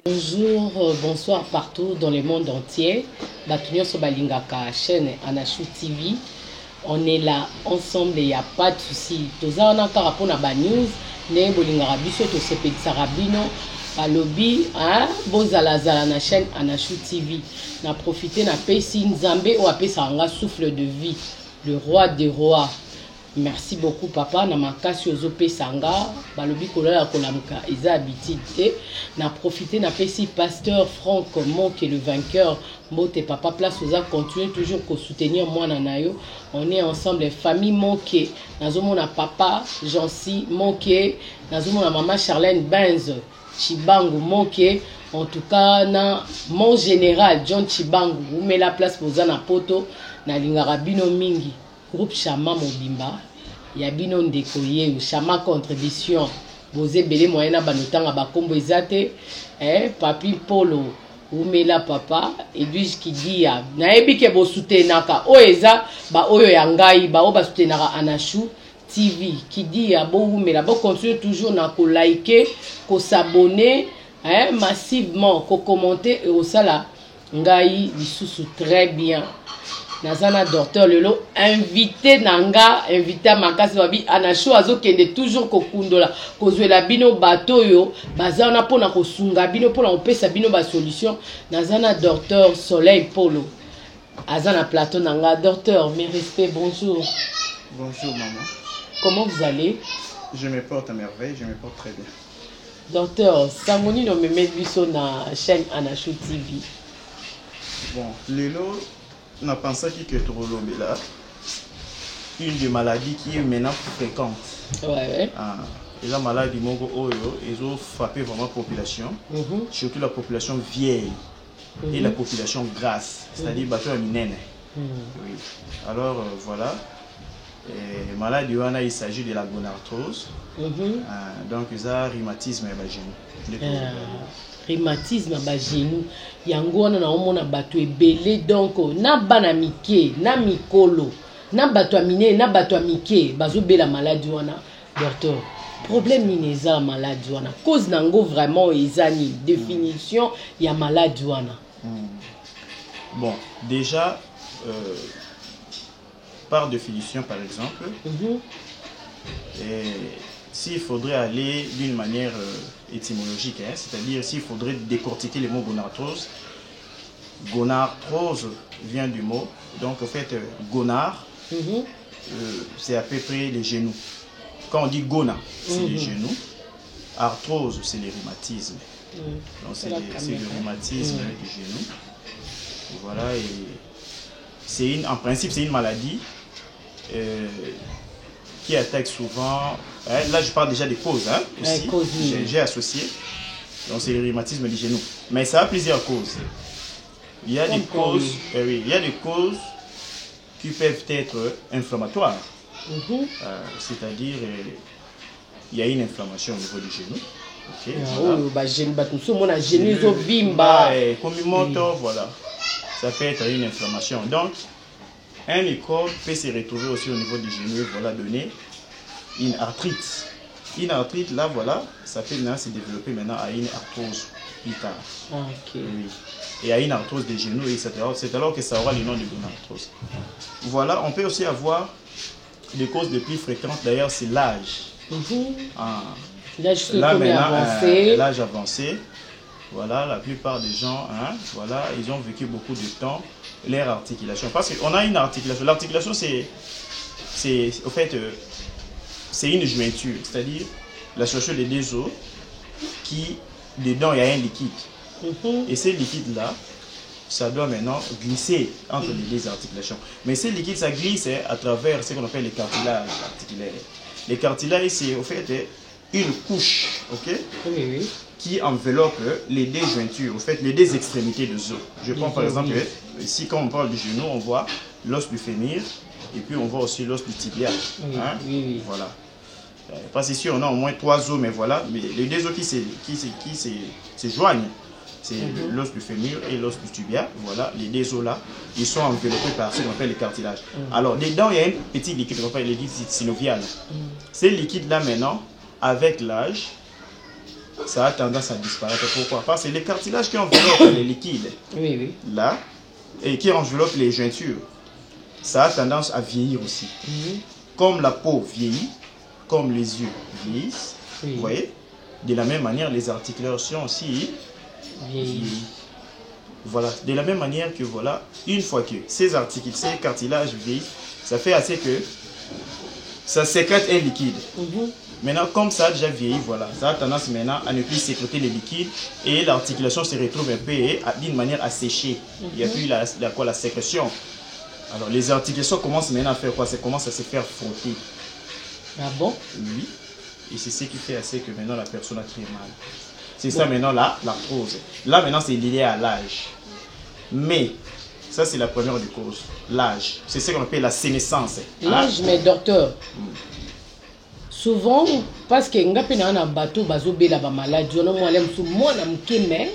Bonjour, bonsoir partout dans le monde entier. Batunyo Sobalingaka, chaîne Anachou TV. On est là ensemble, il n'y a pas de souci. Tous on a encore pour la news. Ne bolingaka biso to sepedisa rabino. Balobi, bozalazala na chaîne Anachou TV. Na profité na pesi Nzambe ou apesa anga souffle de vie, le roi des rois. Merci beaucoup papa na makasi ozope sanga balobi kolala kolamuka eza habitude na profiter na pesi pasteur Franck Monke le vainqueur mbote papa place oza continuer toujours ko soutenir mwana nayo. On est ensemble famille Monke nazomona papa Jancy Monke nazomona maman Charlène Benz Chibangu Monke. En tout cas na mon général John Chibangu vous met la place pour na poto na lingara bino mingi. Groupe Chama Mobimba, Yabino Ndekoye, Chama Contribution, Bozé Belé Moyena Banotanga Bakombo Ezate, Papi Polo, Umela Papa, Edwige Kidia, Naebi ke bo soutenaka, Oeza, ba Oyo Yangai, ba Oba soutenaka Anachou TV, Kidia, bo Umela, bo continue toujours na ko liker, ko s'abonner, massivement, ko commenter et au sala, Ngai, Lisusu très bien. Nazana docteur Lelo invité nanga invité makasi babi Anachou azokende toujours kokundola kozwela bino bato yo bazana pona kosunga bino pona opesa bino ba solution. Nazana docteur Soleil Polo azana plateau nanga docteur mes respects bonjour. Bonjour maman. Comment vous allez? Je me porte à merveille, je me porte très bien. Docteur Sangoni no me met biso na chaîne Anachou TV. Bon, Lelo on a pensé que Torolombe là, une des maladies qui est maintenant fréquente. Ouais. Et la maladie Mongo Oyo, ils ont frappé vraiment la population, surtout la population vieille et la population grasse, c'est-à-dire bateau à minène. Oui. Alors voilà, et maladie il s'agit de la gonarthrose, donc ils ont rhumatisme et la genou. Rhumatisme ba genou yango wana na omona bato ebele donc na bana mike na mikolo na bato amine na bato amike bazobela maladie wana. Docteur problème ni neza maladie wana cause nango vraiment ezani définition ya maladie wana. Bon déjà par définition par exemple s'il faudrait aller d'une manière étymologique, c'est-à-dire s'il faudrait décortiquer le mot gonarthrose, gonarthrose vient du mot, donc en fait gonar, c'est à peu près les genoux. Quand on dit gona, c'est les genoux, arthrose c'est les rhumatismes, donc c'est le rhumatisme des genoux. Voilà, et en principe c'est une maladie qui attaque souvent, là je parle déjà des causes aussi, j'ai associé, donc c'est le rhumatisme du genou. Mais ça a plusieurs causes. Il y a des causes, il y a des causes qui peuvent être inflammatoires, c'est-à-dire il y a une inflammation au niveau du genou. Voilà, ça peut être une inflammation. Donc un microbe peut se retrouver aussi au niveau du genou, voilà, donner une arthrite. Une arthrite, là, voilà, ça peut maintenant se développer maintenant à une arthrose plus tard. Oui. Et à une arthrose des genoux, etc. C'est alors que ça aura le nom de gonarthrose. Voilà, on peut aussi avoir des causes les plus fréquentes, d'ailleurs, c'est l'âge. Là maintenant, l'âge avancé. Voilà, la plupart des gens, voilà, ils ont vécu beaucoup de temps leur articulation. Parce qu'on a une articulation. L'articulation, c'est au fait, c'est une jointure, c'est-à-dire la structure des deux os qui, dedans, il y a un liquide. Et ce liquide-là, ça doit maintenant glisser entre les deux articulations. Mais ce liquide, ça glisse à travers ce qu'on appelle les cartilages articulaires. Les cartilages, c'est au fait une couche, qui enveloppe les deux jointures, au fait, les deux extrémités des os. Je prends par exemple, ici quand on parle du genou, on voit l'os du fémur, et puis on voit aussi l'os du tibia. Voilà. Parce qu'ici on a au moins 3 os, mais voilà, mais les deux os qui se joignent, c'est l'os du fémur et l'os du tibia. Voilà, les deux os-là, ils sont enveloppés par ce qu'on appelle le cartilage. Alors, dedans, il y a un petit liquide qu'on appelle le liquide synovial. Ces liquides-là, maintenant, avec l'âge, ça a tendance à disparaître. Pourquoi? Parce que les cartilages qui enveloppent les liquides, là, et qui enveloppent les jointures, ça a tendance à vieillir aussi. Comme la peau vieillit, comme les yeux vieillissent, vous voyez, de la même manière, les articulations aussi vieillissent. Voilà, de la même manière que voilà, une fois que ces cartilages vieillissent, ça fait assez que ça sécrète un liquide. Maintenant, comme ça a déjà vieilli, voilà, ça a tendance maintenant à ne plus sécréter les liquides et l'articulation se retrouve un peu d'une manière à sécher. Il n'y a plus la sécrétion. Alors, les articulations commencent maintenant à faire quoi? Ça commence à se faire frotter. Ah bon? Oui. Et c'est ce qui fait assez que maintenant la personne a très mal. C'est ça maintenant l'arthrose. Là maintenant c'est lié à l'âge. Mais ça c'est la première des causes. L'âge. C'est ce qu'on appelle la sénescence. L'âge, mais docteur. Souvent, parce que nga pena na bateau bazobela ba maladie, on a moi na mukeme.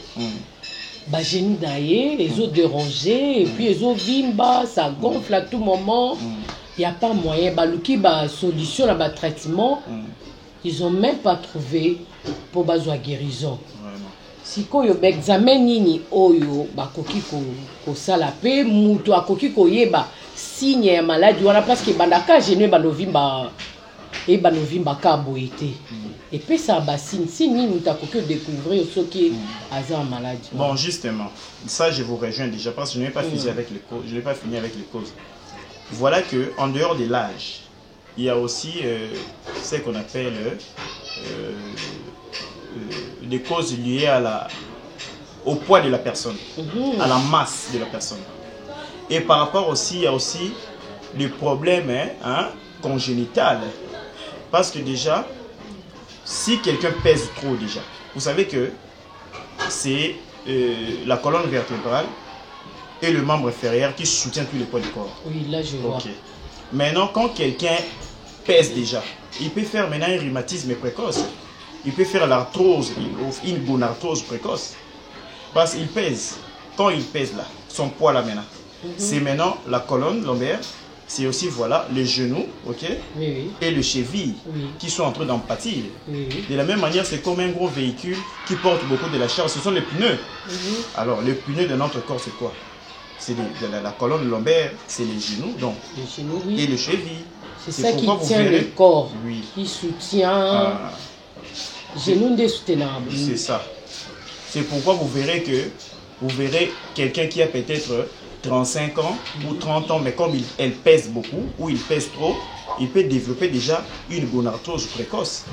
Ba genou d'ailleurs, les os dérangés et puis les os vimba, ça gonfle à tout moment. Il n'y a pas moyen. Baluki ba solution là, ba traitement. Ils n'ont même pas trouvé pour bazo guérison. Si ko yo examen nini oyo bakoki ko sala pe mutu akoki ko yeba signe ya maladie wana parce que bandaka genou ba novimba et ba novimba ka boité. Et puis ça ba signe nini utakoki découvrir ce qui a en maladie. Bon justement, ça je vous rejoins déjà parce que je n'ai pas fini avec les causes, je n'ai pas fini avec les causes. Voilà que en dehors de l'âge, il y a aussi ce qu'on appelle des causes liées au poids de la personne, à la masse de la personne. Et par rapport aussi, il y a aussi des problèmes congénitaux. Parce que déjà, si quelqu'un pèse trop déjà, vous savez que c'est la colonne vertébrale et le membre inférieur qui soutient tous les poids du corps. Oui, là je vois. Maintenant, quand quelqu'un pèse déjà, il peut faire maintenant un rhumatisme précoce. Il peut faire l'arthrose, une gonarthrose précoce. Parce qu'il pèse. Quand il pèse là, son poids là maintenant, c'est maintenant la colonne lombaire, c'est aussi voilà les genoux, et le cheville qui sont en train d'en pâtir. De la même manière, c'est comme un gros véhicule qui porte beaucoup de la charge. Ce sont les pneus. Alors, les pneus de notre corps, c'est quoi? C'est la colonne lombaire, c'est les genoux, donc, et le cheville. C'est ça qui tient le corps, qui soutient. Genoux insoutenables. C'est ça. C'est pourquoi vous verrez quelqu'un qui a peut-être 35 ans ou 30 ans, mais comme elle pèse beaucoup ou il pèse trop, il peut développer déjà une gonarthrose précoce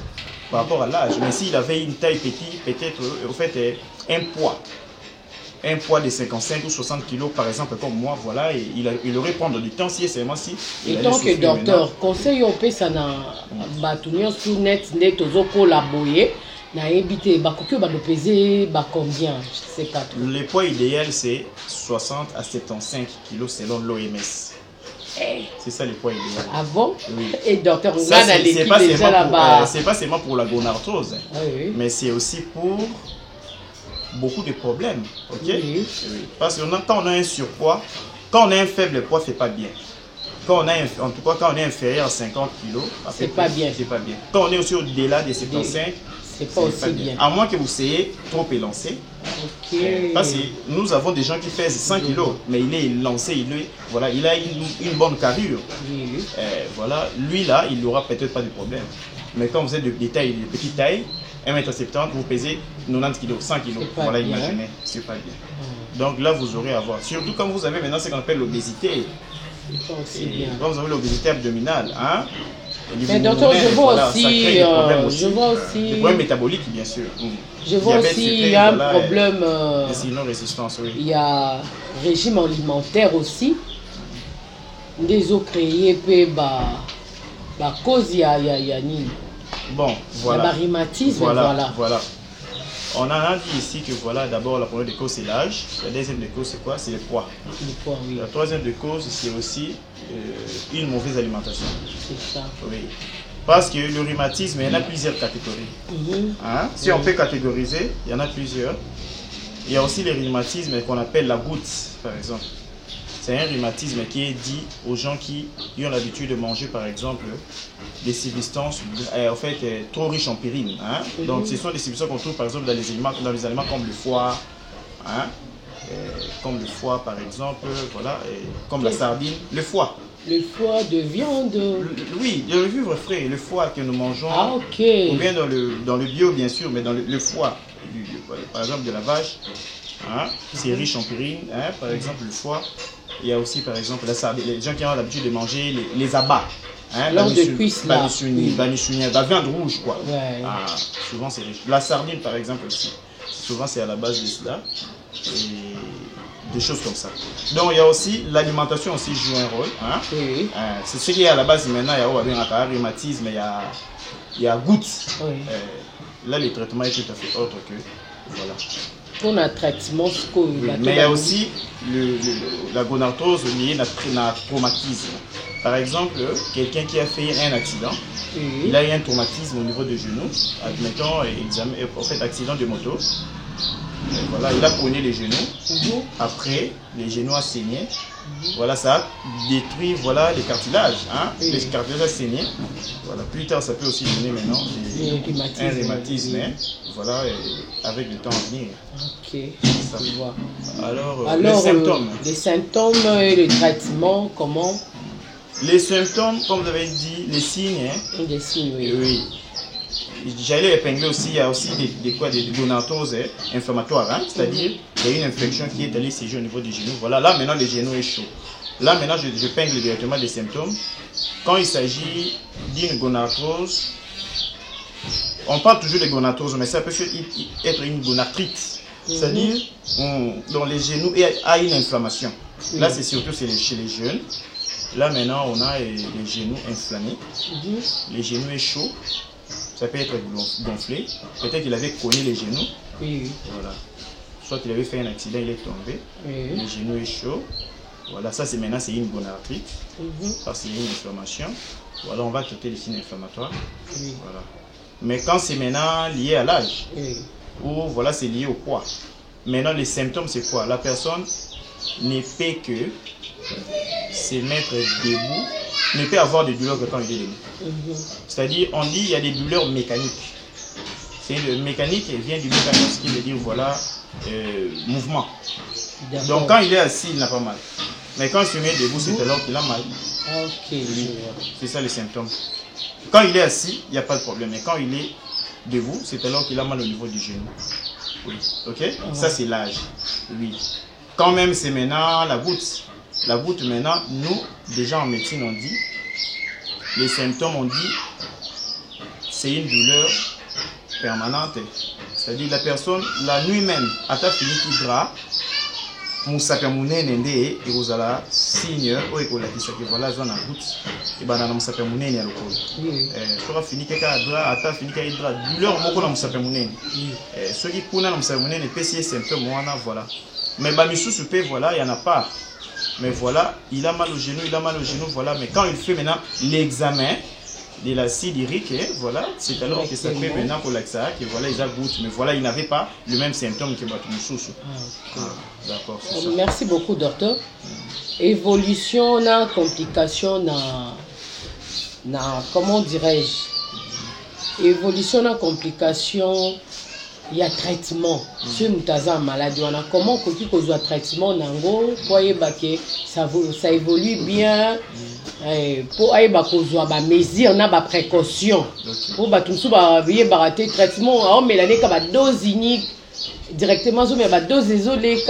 par rapport à l'âge. Mais s'il avait une taille petite, peut-être en fait un poids de 55 ou 60 kilos par exemple comme moi, voilà, et il aurait prendre du temps si et seulement si. Et donc docteur, conseil au pesa na batunyo sous net tozo collaborer na ebité bakoki ba do peser ba combien, je sais pas trop. Le poids idéal c'est 60 à 75 kilos selon l'OMS. C'est ça le poids idéal. Ah bon? Oui. Et docteur, on ça, a l'équipe déjà là-bas. C'est pas seulement pour la gonarthrose, mais c'est aussi pour beaucoup de problèmes, parce que quand on a un surpoids, quand on a un faible poids, c'est pas bien. Quand on a en tout cas, quand on est inférieur à 50 kg, c'est pas bien. C'est pas bien. Quand on est aussi au-delà des 75, c'est pas aussi bien. À moins que vous soyez trop élancé. Parce que nous avons des gens qui pèsent 100 kg, mais il est élancé, il a une bonne carrure. Voilà, lui là, il n'aura peut-être pas de problème. Mais quand vous êtes de petite taille, 1m70, vous pesez 90 kg, 100 kg. Voilà, imaginez, c'est pas bien. Donc là, vous aurez à voir. Surtout quand vous avez maintenant ce qu'on appelle l'obésité. Quand vous avez l'obésité abdominale, mais docteur, je vois aussi, des problèmes métaboliques, bien sûr. Je vois aussi, il y a un problème. Sinon, résistance, il y a régime alimentaire aussi. Des eaux créées, cause il y a nini. Bon, voilà. Le rhumatisme, voilà. On a dit ici que voilà, d'abord la première des causes c'est l'âge, la deuxième des causes c'est quoi? C'est le poids. La troisième des causes c'est aussi une mauvaise alimentation. C'est ça. Oui. Parce que le rhumatisme, il y en a plusieurs catégories. Si on peut catégoriser, il y en a plusieurs. Il y a aussi les rhumatismes qu'on appelle la goutte, par exemple. C'est un rhumatisme qui est dit aux gens qui ont l'habitude de manger, par exemple, des substances en fait, trop riches en pyrine. Hein? Donc, ce sont des substances qu'on trouve, par exemple, dans les aliments comme le foie, hein? Comme le foie, par exemple, voilà, comme la sardine, le foie. Le foie de viande. Oui, le vivre frais, le foie que nous mangeons. Ah, ok. Ou bien dans le bio, bien sûr, mais dans le foie, par exemple, de la vache. Hein? C'est riche en pyrine, hein? Par exemple, le foie. Il y a aussi, par exemple, la sardine. Les gens qui ont l'habitude de manger les abats. Hein? Lors de cuisse, là. La viande rouge, quoi. Ouais. Ah, souvent, c'est riche. La sardine, par exemple, aussi. Souvent, c'est à la base de cela. Et des choses comme ça. Donc, il y a aussi l'alimentation aussi joue un rôle. Hein? Oui. C'est ce qui est à la base maintenant. Il y a un rhumatisme, il y a goutte. Oui. Là, le traitement est tout à fait autre que. Voilà. Pour un traitement, oui, mais il y a aussi la gonarthrose liée à un traumatisme. Par exemple, quelqu'un qui a fait un accident, il a eu un traumatisme au niveau du genou, admettons, en fait, accident de moto. Et voilà, il a cogné les genoux. Après, les genoux ont saigné. Voilà, ça a détruit voilà, les cartilages. Hein? Les cartilages ont saigné. Voilà, plus tard, ça peut aussi donner maintenant un rhumatisme. Hein? Voilà, avec le temps à venir. Ok, ça. Je vois. Alors les symptômes. Les symptômes et le traitement, comment? Les symptômes, comme vous avez dit, les signes. Hein? Les signes, oui. Oui. J'allais épingler aussi, il y a aussi des gonarthroses inflammatoires, hein? C'est-à-dire il y a une infection qui est allée séger au niveau du genou. Voilà, là maintenant le genou est chaud. Là maintenant je peigne directement les symptômes. Quand il s'agit d'une gonarthrose, on parle toujours de gonarthrose, mais ça peut être une gonarthrite. C'est-à-dire dans les genoux il y a une inflammation. Là c'est surtout chez les jeunes. Là maintenant on a les genoux inflammés. Les genoux est chaud. Ça peut être gonflé. Peut-être qu'il avait cogné les genoux. Oui. Voilà. Soit il avait fait un accident, il est tombé. Oui. Le genou est chaud. Voilà, ça c'est maintenant c'est une gonarthrite. Parce qu'il y a une inflammation. Voilà, on va traiter les signes inflammatoires. Voilà. Mais quand c'est maintenant lié à l'âge, ou voilà, c'est lié au poids. Maintenant les symptômes c'est quoi? La personne ne peut que se mettre debout, ne peut avoir de douleur que quand il est debout. C'est-à-dire, on dit il y a des douleurs mécaniques. C'est le mécanique, elle vient du mécanisme, ce qui veut dire voilà, mouvement. Donc quand il est assis, il n'a pas mal. Mais quand il se met debout, c'est alors qu'il a mal. Ok. Oui. C'est ça les symptômes. Quand il est assis, il n'y a pas de problème. Mais quand il est debout, c'est alors qu'il a mal au niveau du genou. Oui. Ok? Ça c'est l'âge. Oui. Quand même c'est maintenant la goutte. La goutte maintenant, nous, déjà en médecine, on dit, les symptômes, on dit, c'est une douleur permanente. C'est-à-dire la personne, la nuit même, à ta fini qui gras, Moussaka Mounene et Rosala, signe, ou écolakisa, qui voilà, zone en goutte, et banana Moussaka Mounene à l'ocole. Sera fini qu'à gras, à ta fini qu'à gras, douleur, moko na Moussaka Mounene. Ceux qui connaissent Moussaka Mounene, et pécier symptômes, voilà. Mais Bamissou Soupé, voilà, il n'y en a pas. Mais voilà, il a mal au genou, voilà. Mais quand il fait maintenant l'examen de l'acide urique, voilà, c'est alors que ça fait maintenant pour l'axa, que voilà, il a goutte. Mais voilà, il n'avait pas le même symptôme que Batumoussou. D'accord, c'est ça. Merci beaucoup, docteur. Évolution, complication, comment dirais-je? Évolution, complication. Il y a traitement. Si nous avons maladie, on a comment qu'on a traitement nango pour ça évolue bien. Pour avoir mesure, on a des précautions. Pour que traitement, mais l'année que dose unique directement, mais dose isolée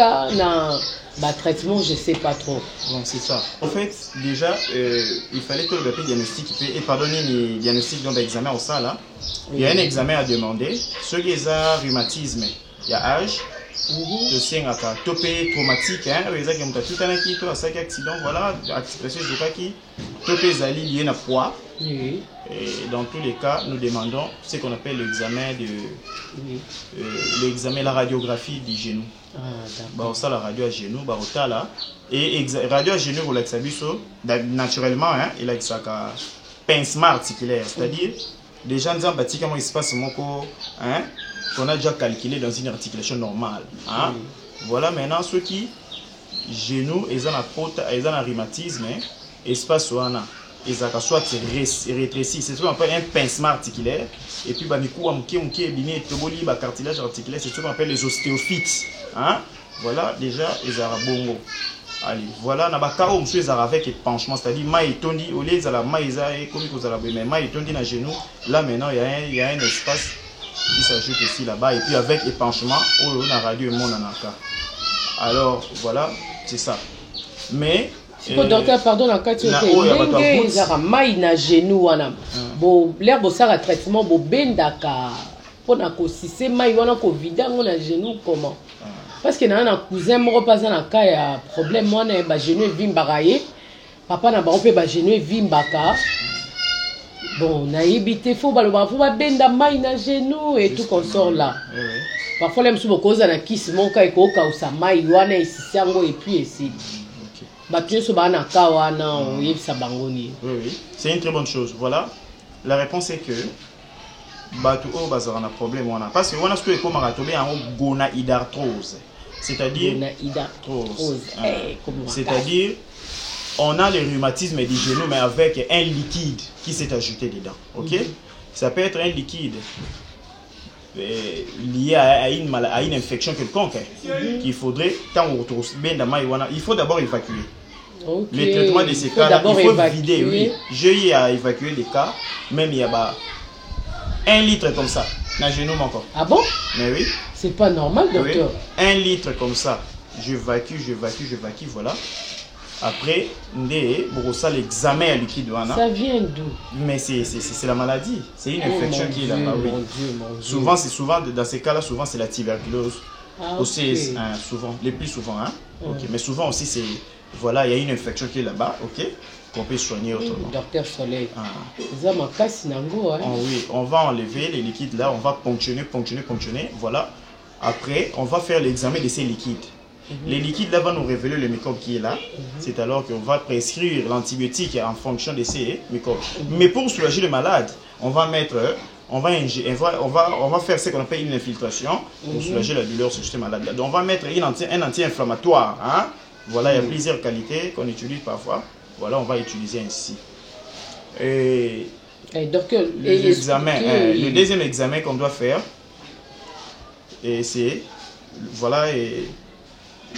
bah, traitement, je ne sais pas trop. Bon, c'est ça. En fait, déjà, il fallait que le diagnostic, et pardonnez les diagnostics dans l'examen au sein là. Il y a un examen à demander. Ceux qui ont rhumatisme, il y a âge, topé traumatique, hein, tout un accident, voilà, topé zali lié à poids. Et dans tous les cas, nous demandons ce qu'on appelle l'examen l'examen, la radiographie du genou. Bah, ça, la radio à genou, bah, là. Et radio à genou, naturellement, hein, il a un pincement articulaire, c'est-à-dire, les gens disent, comment il se passe, hein, qu'on a déjà calculé dans une articulation normale. Hein? Voilà maintenant ceux qui genoux, ils ont la côte, ils ont un rhumatisme, espace ouana, ils ont soit rétréci, c'est ce qu'on appelle un pincement articulaire. Et puis bamikou amouké bini toboli ba cartilage articulaire, c'est ce qu'on appelle les ostéophytes. Hein? Voilà déjà ils ont bongo. Allez, voilà na ba kao monsieur ils ont avec épanchement, c'est-à-dire maï tondi au lieu de la maïza et comme ils ont mais maï tondi na genou, là maintenant il y a un espace qui s'ajoute ici là-bas et puis avec épanchement on a radio et mon anaka. Alors voilà, c'est ça. Mais docteur, pardon, la question est que na genou wana. Bo l'air bo ça traitement bo bendaka pour na ko si c'est mai wana ko vida na genou comment? Parce que na cousin mo pas na cas ya problème moi na ba genou vimbaka ye. Papa na ba on peut ba genou vimbaka. Bon, na yibité faut ba benda mai na genou et tout consort là. Parfois les gens cause na kiss mon cas ko ka usama wana isisango et puis ici. Oui, c'est une très bonne chose. Voilà. La réponse est que Batu o bazar un problème parce que on a ce que comme en gonaïdarthrose. C'est-à-dire c'est-à-dire on a le rhumatisme des genoux mais avec un liquide qui s'est ajouté dedans. OK? Ça peut être un liquide lié à une infection quelconque qu'il faudrait il faut d'abord évacuer. Le traitement de ces cas, il faut vider, oui. J'ai à évacuer les cas, même il y a 1 litre comme ça, dans genou encore. Ah bon? Mais oui. C'est pas normal, docteur. Oui. 1 litre comme ça, j'évacue, voilà. Après, l'examen à liquide. Ça vient d'où? Mais c'est la maladie. C'est une infection qui est là-bas. Oui. Souvent, dans ces cas-là, souvent c'est la tuberculose. Aussi, souvent, les plus souvent. Hein? Okay. Mais souvent aussi, c'est. Voilà, il y a une infection qui est là-bas, ok, qu'on peut soigner autrement. Docteur Soleil. Oui, on va enlever les liquides là, on va ponctionner. Voilà. Après, on va faire l'examen de ces liquides. Les liquides là vont nous révéler le microbe qui est là. C'est alors qu'on va prescrire l'antibiotique en fonction de ces microbes. Mais pour soulager le malade, on va mettre, on va faire ce qu'on appelle une infiltration pour soulager la douleur sur ce malade là. Donc on va mettre un anti-inflammatoire. Hein? Voilà, il y a plusieurs qualités qu'on utilise parfois. Voilà, on va utiliser ainsi. Le deuxième examen qu'on doit faire, c'est voilà,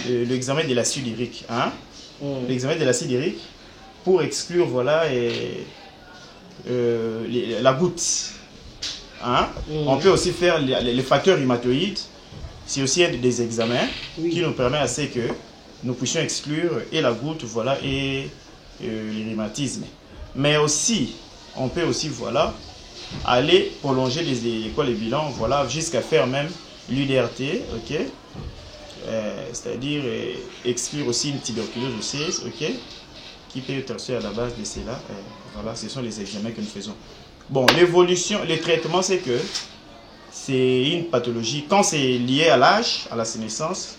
l'examen de l'acide urique. Hein? L'examen de l'acide urique pour exclure voilà, la goutte. Hein? On peut aussi faire les facteurs rhumatoïdes. C'est aussi un des examens qui nous permet à ce que nous puissions exclure et la goutte, voilà, et le rhumatisme. Mais aussi, on peut aussi, voilà, aller prolonger les bilans, voilà, jusqu'à faire même l'UDRT, ok, c'est-à-dire exclure aussi une tuberculose osseuse, ok, qui peut être à la base de cela. Voilà, ce sont les examens que nous faisons. Bon, l'évolution, le traitement, c'est que c'est une pathologie, quand c'est lié à l'âge, à la sénescence,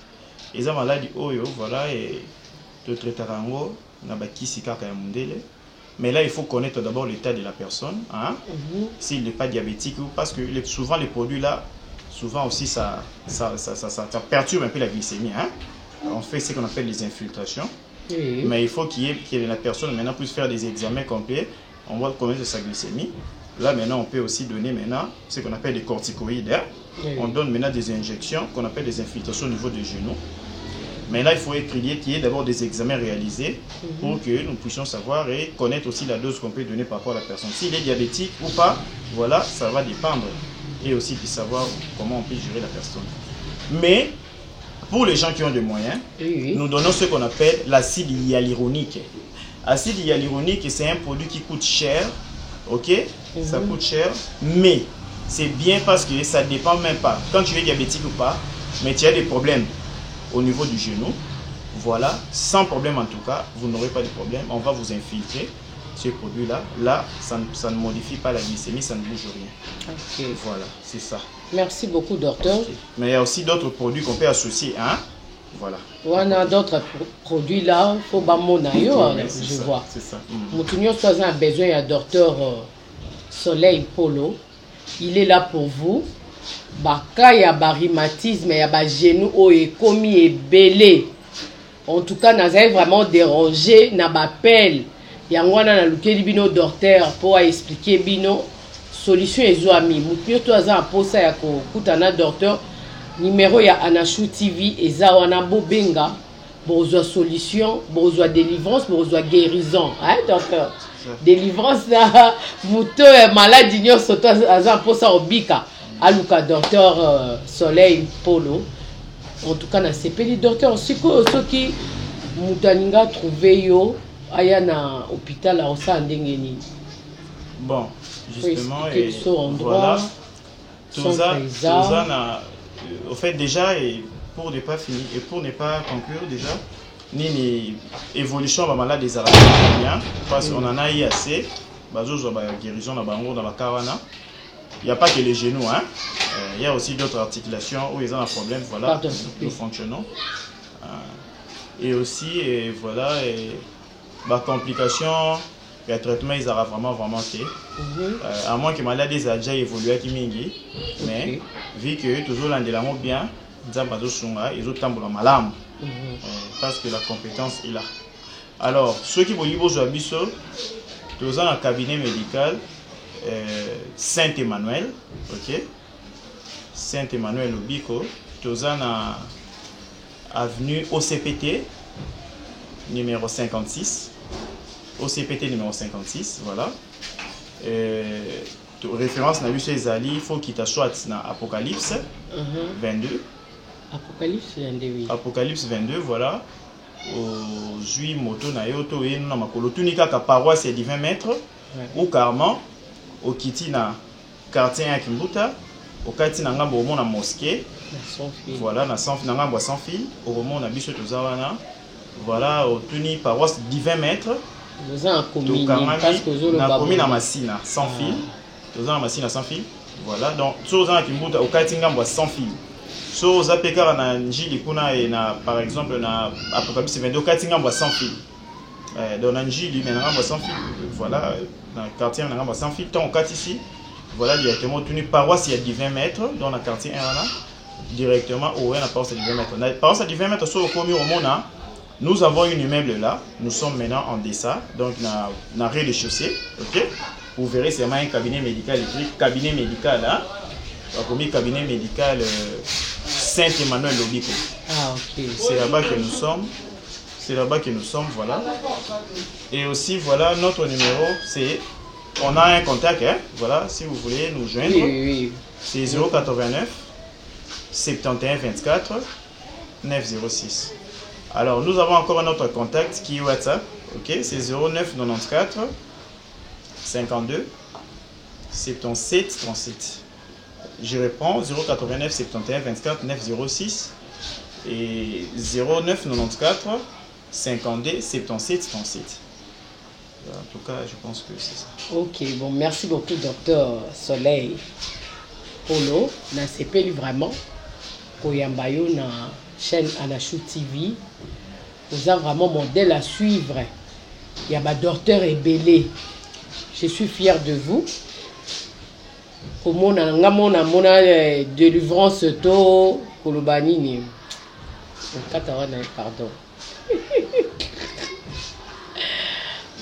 ils ont maladie oyo voilà et de traiter rango na bakisi kaka ya mundele. Mais là il faut connaître d'abord l'état de la personne, hein? S'il n'est pas diabétique ou parce que souvent les produits là souvent aussi ça perturbe un peu la glycémie, hein? On fait ce qu'on appelle les infiltrations. Mais il faut qu'il y ait la personne maintenant puisse faire des examens complets. On va connaître sa glycémie. Là maintenant on peut aussi donner maintenant ce qu'on appelle des corticoïdes. Hein? On donne maintenant des injections qu'on appelle des infiltrations au niveau des genoux. Mais là, il faut qu'il y ait d'abord des examens réalisés pour que nous puissions savoir et connaître aussi la dose qu'on peut donner par rapport à la personne. S'il est diabétique ou pas, voilà, ça va dépendre. Et aussi de savoir comment on peut gérer la personne. Mais, pour les gens qui ont des moyens, nous donnons ce qu'on appelle l'acide hyaluronique. L'acide hyaluronique, c'est un produit qui coûte cher, ok? Ça coûte cher, mais c'est bien parce que ça ne dépend même pas. Quand tu es diabétique ou pas, mais tu as des problèmes au niveau du genou, voilà, sans problème en tout cas, vous n'aurez pas de problème, on va vous infiltrer ce produit-là. Là, ça ne modifie pas la glycémie, ça ne bouge rien. Voilà, c'est ça. Merci beaucoup, docteur. Mais il y a aussi d'autres produits qu'on peut associer, hein? Voilà. On a d'autres produits là, il faut je vois. C'est ça. Nous avons besoin d'un docteur Soleil Polo. Il est là pour vous. baka ya rhumatisme ya ba genou oyo ekomi ebele. En tout cas, nazali vraiment dérangé na bapel. Yango wana na lukeli bino docteur pour expliquer bino solution ezwami. Mutu to aza posa ya ko kutana docteur numéro ya Anachou TV eza wana bobenga bozwa solution, bozwa délivrance, bozwa guérison. Hein docteur? Délivrance na mutu malade nyonso to aza posa obika. Aluka docteur Soleil Polo. En tout cas, na sepeli docteur aussi ceux qui mutaninga trouvé yo aya na hôpital à osa ndengeni. Bon, justement et voilà tout ça na au fait déjà et pour ne pas finir et pour ne pas conclure déjà ni évolution ba malade des arabes bien parce qu'on en a eu assez bazo ba guérison na bango dans la kawana. Il n'y a pas que les genoux, hein. Il y a aussi d'autres articulations où ils ont un problème, voilà, nous fonctionnons. Et aussi, voilà, bah, complications, le traitement, ils auront vraiment été. À moins que les maladies aient déjà évolué, mais vu que toujours l'andelamo bien, ils ont tambour malam. Parce que la compétence est là. Alors, ceux qui veulent aujourd'hui, tous dans un cabinet médical, Saint-Emmanuel, ok, Saint-Emmanuel Obiko, Tozana avenue OCPT numéro 56, OCPT numéro 56, voilà. Référence n'a vu chez Zali, il faut qu'il t'achète dans Apocalypse 22. Apocalypse 22, oui. Apocalypse 22, voilà. Au juillet moto na yoto et na makolo tunika ka paroisse de 20 mètres ou carrément au kiti na quartier à Kimbuta, au quartier na ngambo au na mosquée, voilà na sans na ngambo sans fil, au moment na biso tozawana, voilà au tuni paroisse 20 mètres. Nous avons commis parce que na commis na Massina sans fil, nous avons Massina sans fil, voilà donc tous à Kimbuta au quartier ngambo sans fil. So aux apekara na njili kuna et na par exemple na Apocalypse 22 au quartier ngambo sans fil. Dans la njili mais na ngambo sans fil, voilà. Dans le quartier, on a 100 fil. Tant on ici, voilà directement tenu paroisse, il y a 20 mètres dans le quartier 1 directement où on a paroisse à 20 mètres. La paroisse à 20 mètres sur le commun au monde, nous avons une immeuble là. Nous sommes maintenant en dessin, donc on a rez-de-chaussée, ok. Vous verrez c'est un cabinet médical écrit cabinet médical là. Comme cabinet médical Saint-Emmanuel Lobiko. Ah ok. C'est là-bas que nous sommes. C'est là-bas que nous sommes, voilà. Et aussi, voilà, notre numéro, c'est... On a un contact, hein, voilà, si vous voulez nous joindre. Oui. C'est 089 71 24 906. Alors, nous avons encore un autre contact qui est WhatsApp, ok, c'est 09 94 52 77 37. Je réponds 089 71 24 906 et 09 94 52 77 37. En tout cas, je pense que c'est ça. Ok, bon, merci beaucoup, docteur Soleil Polo. Na sepeli vraiment. Koyambayo na chaîne Anachou TV. Vous avez vraiment modèle à suivre. Il y a ma docteur Ebélé. Je suis fier de vous. Comment on a délivrance to Kolobanini. Pardon.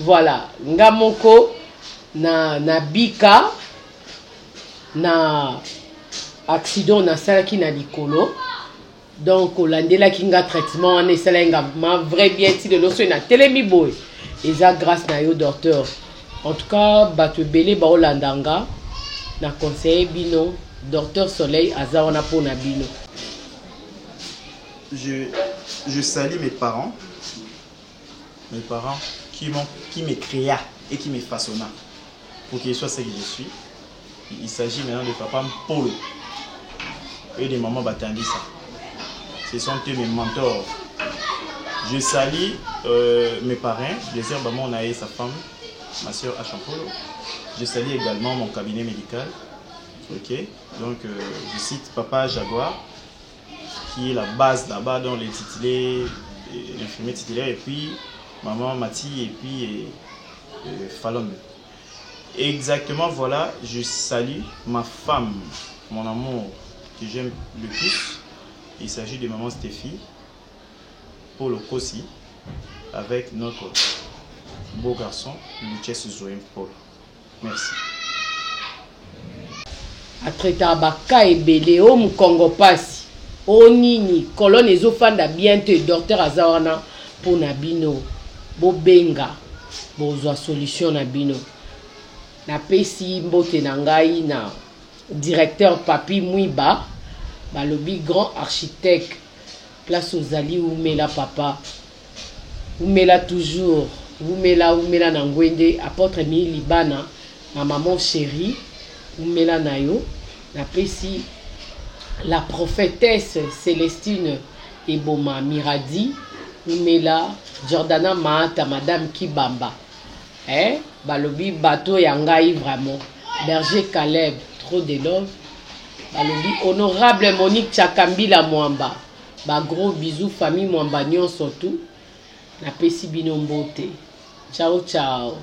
Voilà, ngamoko na bika na accident na salaki na likolo. Donc olandela kinga traitement en esalenga ma vrai bien ti de loso na telemi boy. Eza grâce na yo docteur. En tout cas, bato belé ba olandanga na conseiller bino docteur Soleil azawana po na bino. Je salue mes parents qui me créa et qui me façonna pour qu'ils soient ce que je suis. Il s'agit maintenant de papa Polo et de maman Batandissa. Ce sont eux mes mentors. Je salue mes parrains, Désir Bamon Naé, sa femme, ma soeur Achampolo. Je salue également mon cabinet médical. Ok, donc je cite Papa Jaguar, qui est la base là-bas dans les titulaires, l'infirmier titulaire, et puis maman Mati, et puis Fallon. Exactement, voilà, je salue ma femme, mon amour, que j'aime le plus. Il s'agit de maman Stéphie pour le Kossi avec notre beau garçon Luches Zoem Paul. Merci. Atreta baka ebele o Mukongo pasi o nini colonne ezofanda bien te docteur azawana pour na bino bobenga bozwa solution na bino na pesi mbote na ngai na directeur Papi Mwiba balobi grand architecte place ozali umela papa umela toujours umela na ngwende apôtre mi libana ma maman chérie umela na yo na pesi la prophétesse Célestine Eboma Miradi umela Jordana Maata madame Kibamba balobi bateau ya ngai vraiment berger Caleb trop de love balobi honorable Monique Chakambila Mwamba ba gros bisous famille Mwamba nyonso tout na pesi bino mbote ciao ciao.